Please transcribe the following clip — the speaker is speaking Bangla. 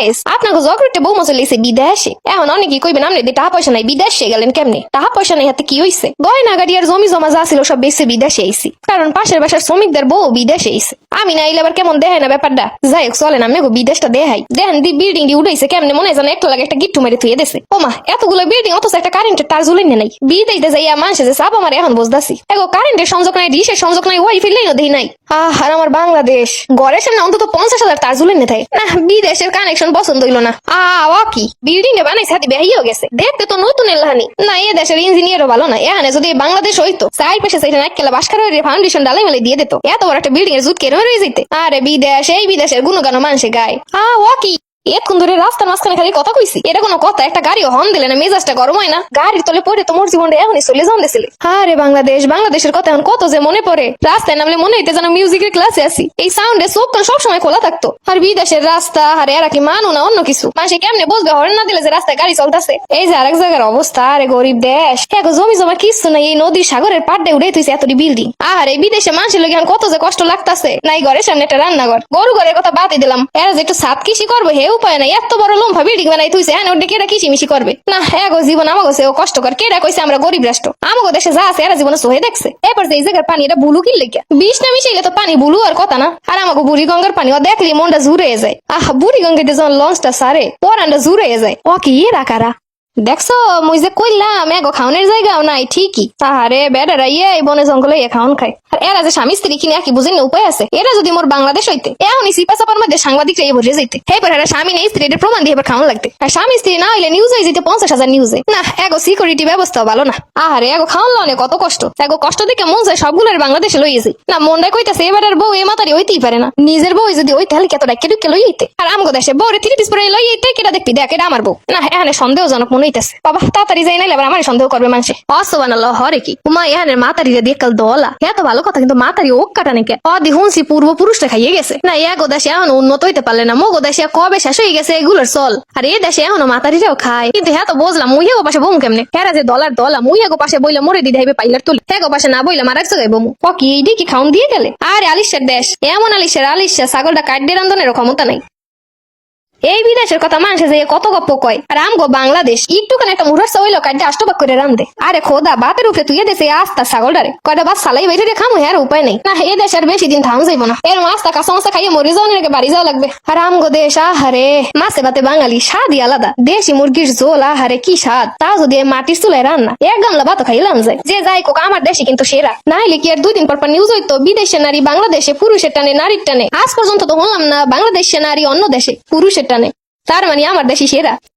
গাইস আপনাকে জগরতে বৌমা চলে এসে বিদেশে এখন অনেকেই কইবেন আপনি টাকা পয়সা নাই বিদেশে গেলেন কেমনে টাকা পয়সা নাই হাতে কি হইছে গয়না গাড়ি আর জমি জমা যা ছিল সব বেশি বিদেশে আইছি কারণ পাশের বাসার শ্রমিকদের বউ বিদেশে আইছে আমি না আইলে আবার কেমন দেখায় না ব্যাপারটা যাই হোক চলেন আমি বিদেশটা দেখাই দেখেন বিল্ডিং ডি উঠাইছে কেমনে মনে হয় যেন একটা লাগে একটা গিট্টু মেরে থুয়ে দিছে ওমা এতগুলো বিল্ডিং অথচ একটা কারেন্টের তার ঝুলাই নাই বিদেশে যাইয়া মানুষে যে চাপ আমার এখন বুঝতেছি এগো কারেন্টের সংযোগ নাই ডিশের সংযোগ নাই ওয়াইফাই লাইনও দেই নাই আর আমার বাংলাদেশ ঘরের সামনে অন্তত 50,000 তার ঝুলাই না থাকে না বিদেশের কানেকশন পছন্দ হইলো না কি বিল্ডিং এ বানাইছে হাতি বেহাইও গেছে দেখতে তো নতুন এলাহানি না এ দেশের ইঞ্জিনিয়ারও ভালো না এখানে যদি বাংলাদেশ হইতো সাইড পেশে সাইড নাকেলা বাসখারের ফাউন্ডেশন ডালাই মেলে দিয়ে দিত এত বড় একটা বিল্ডিং এর জুট কেন রয়ে যেতে আরে বিদেশ এই বিদেশের গুণগান মানুষে গায় কি এতক্ষণ ধরে রাস্তার মাঝখানে খালি কথা কইছি এটা কোনো কথা একটা গাড়িও হর্ন দিলে না মেজাজটা গরম হয় না গাড়ির তলে পড়ে তোমার জীবনটা এখনই চলে যান দিছিলে আরে বাংলাদেশের কথা এখন কত যে মনে পড়ে রাস্তায় নামলে মনে হইতে যেন মিউজিকের ক্লাসে আসি এই সাউন্ডে চোখ কান সবসময় খোলা থাকতো আর বিদেশের রাস্তা আর এরা কি মানু না অন্য কিছু মানুষে কেমনে বুঝবে হর্ন না দিলে যে রাস্তায় গাড়ি চলতেছে এই যে আরেক জায়গার অবস্থা আরে গরিব দেশ এখন জমি জমা কিছু নাই এই নদীর সাগরের পাড়ে উড়ে তুইছে এতটি বিল্ডিং আর এই বিদেশে মানুষের লোক এখন কত যে কষ্ট লাগতাছে নাই ঘরের সামনে একটা রান্নাঘর গরু ঘরের কথা বাদই দিলাম এরা যে একটু সাত কৃষি করবো হে উপায় নাই এত বড় লম্বা বিল্ডিং বানাই তুইছে হ্যাঁ ওটা কেটা কিচিমিচি করবে না এগো জীবন আমাগো সে কষ্টকর কেটা কইছে আমরা গরিব রাষ্ট্র আমাগো দেশে যা আছে এরা জীবনে সহে দেখছে এরপর যে এই জায়গার পানি এটা বুলু কি লেগে বিষ না মিশাইলে তো পানি বুলু আর কথা না আর আমাগো বুড়ি গঙ্গার পানি ও দেখলি মনটা জুড়ে যায় বুড়ি গঙ্গাতে যখন লঞ্চটা সারে পরানটা জুড়ে যায় কি এরা কারা দেখছো মুই যে কইলাম এগো খাওনের জায়গাও নাই ঠিকই তাহারে বেড়ারা এই বনে জঙ্গলে খাওন খায় আর এরা যে স্বামী স্ত্রী কিনে কি বুঝেন না উপায় আছে এরা যদি মোর বাংলাদেশ হইতে এমনই সিপা চাপার মধ্যে সাংবাদিকরা ভরে যাইতে এরপর এরা স্বামী নেই স্ত্রী প্রমাণ দিয়ে এবার খাওয়ান লাগতে আর স্বামী স্ত্রী না হইলে নিউজ হয়ে যেতে 50,000 নিউজে না এগো সিকিউরিটি ব্যবস্থাও ভালো না আহারে এগো খাওয়ান লনে কত কষ্ট এগো কষ্ট দেখে মন চায় সবগুলোর বাংলাদেশে লইয়েছে না মনটাই কইতাছে এবারের বউ এ মাতারি হইতেই পারে না নিজের বউ যদি ওই তাহলে কত ডাক্কে ঢুকে লইতে আর আমগো দেশে বউরে থ্রি পরে লইতে কেটা দেখবি দেখ এটা আমার বউ না এখানে সন্দেহজনক মনে হইতেছে বাবা তাড়াতাড়ি যাই নাইলে আবার আমার সন্দেহ করবে মানুষে অসবানাল হরে কি উমা এখানের মাতারি দিয়ে কাল দলা এত ভালো কথা কিন্তু মাতারি ওক কাটা নাকি হুনসি পূর্বপুরুষটা খাইয়ে গেছে না এগো দেশে এখন উন্নত হইতে পারলে না মগো দেশে কবে শেষ হয়ে গেছে এগুলোর চল আর এই দেশে এখনো মাতারিরাও খায় কিন্তু হ্যাঁ তো বুঝলাম মুই এগো পাশে বমু কেমনে হেরা যে দলা মুই এগো পাশে বইলে মরে দিতে হইবে পাইলার তুলি এগো পাশে না বইলে মারাক জায়গায় বমু কি এইটি কি খাউন দিয়ে গেলে আরে আলিশের দেশ এমন আলিশা ছাগলটা কাট দিয়ে রান্ধনের ক্ষমতা নাই এই বিদেশের কথা মানুষে যে কত গপ্প কয় আর আমগো বাংলাদেশ একটুখানি একটা মুহূর্ত হইলো কাটতে আষ্টবাক করে রান্ধে আরে খোদা বাতের উপরে তুই দেশে আস্তা ছাগলটারে কয়টা বাস সালাই বাইরে রে খামু আর উপায় নেই না এই দেশের বেশি দিন থাম যাইব না এর মাছটা কাঁচা মাছ খাইয়ে মরে যাওয়ার আগে বাড়ি যাওয়া লাগবে আর আমগো দেশ আহারে মাছে ভাতে বাঙালি স্বাদই আলাদা দেশি মুরগির ঝোল আহারে কি স্বাদ তা যদি মাটির চুলায় রান্না এক গামলা ভাত খাইলাম যায় যে যাই কোক আমার দেশে কিন্তু সেরা না হলে কি আর 2 দিন পর নিউজ হইতো বিদেশে নারী বাংলাদেশে পুরুষের টানে নারীর টানে আজ পর্যন্ত তো বললাম না বাংলাদেশে নারী অন্য দেশে পুরুষের টানে তার মানে আমার দেশি সেরা